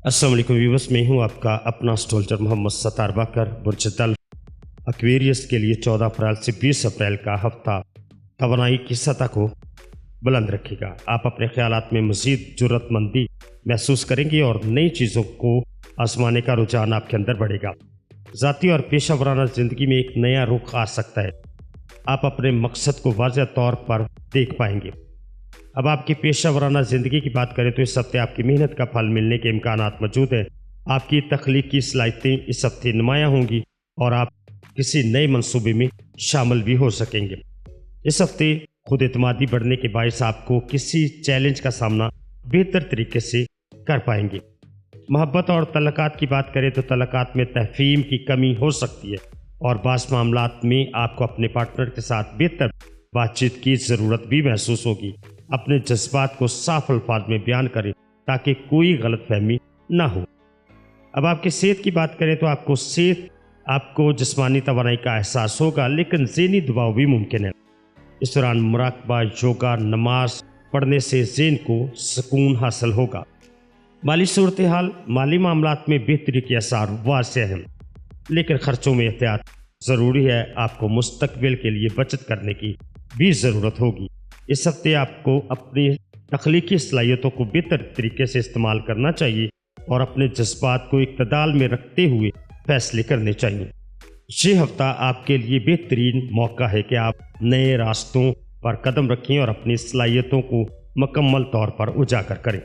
अस्सलाम वालेकुम व्यूअर्स, मैं हूं आपका अपना एस्ट्रोलॉजर मोहम्मद सत्तार बाकर। बुर्ज दल एक्वेरियस के लिए 14 अप्रैल से 20 अप्रैल का हफ्ता तवानाई की सतह को बुलंद रखेगा। आप अपने ख्यालात में मज़ीद जुर्रतमंदी महसूस करेंगे और नई चीज़ों को आजमाने का रुझान आपके अंदर बढ़ेगा। ज़ाती और पेशा वराना ज़िंदगी में एक नया रुख आ सकता है। आप अपने मकसद को वाज़ह तौर पर देख पाएंगे। अब आपकी पेशा वराना ज़िंदगी की बात करें तो इस हफ्ते आपकी मेहनत का फल मिलने के इम्कानात मौजूद हैं। आपकी तख्लीकी सलाहियतें इस हफ्ते नुमायाँ होंगी और आप किसी नए मंसूबे में शामिल भी हो सकेंगे। इस हफ्ते खुद एतमादी बढ़ने के बायस आपको किसी चैलेंज का सामना बेहतर तरीके से कर पाएंगे। मोहब्बत और तल्लुकात की बात करें तो तल्लुकात में तहफ़ीम की कमी हो सकती है और बास मामलात में आपको अपने पार्टनर के साथ बेहतर बातचीत की ज़रूरत भी महसूस होगी। अपने जज्बात को साफ अल्फाज में बयान करें ताकि कोई गलतफहमी ना हो। अब आपकी सेहत की बात करें तो आपको जिस्मानी तवानाई का एहसास होगा, लेकिन ज़हनी दबाव भी मुमकिन है। इस दौरान मुराकबा, योगा, नमाज पढ़ने से ज़हन को सुकून हासिल होगा। माली सूरत हाल, माली मामलात में बेहतरी के आसार वाज़ेह हैं, लेकिन खर्चों में एहतियात ज़रूरी है। आपको मुस्तकबिल के लिए बचत करने की भी ज़रूरत होगी। इस हफ्ते आपको अपनी तख्लीकी सलाहियतों को बेहतर तरीके से इस्तेमाल करना चाहिए और अपने जज्बात को इक्तदाल में रखते हुए फैसले करने चाहिए। ये हफ्ता आपके लिए बेहतरीन मौका है कि आप नए रास्तों पर कदम रखें और अपनी सलाहियतों को मुकम्मल तौर पर उजागर करें।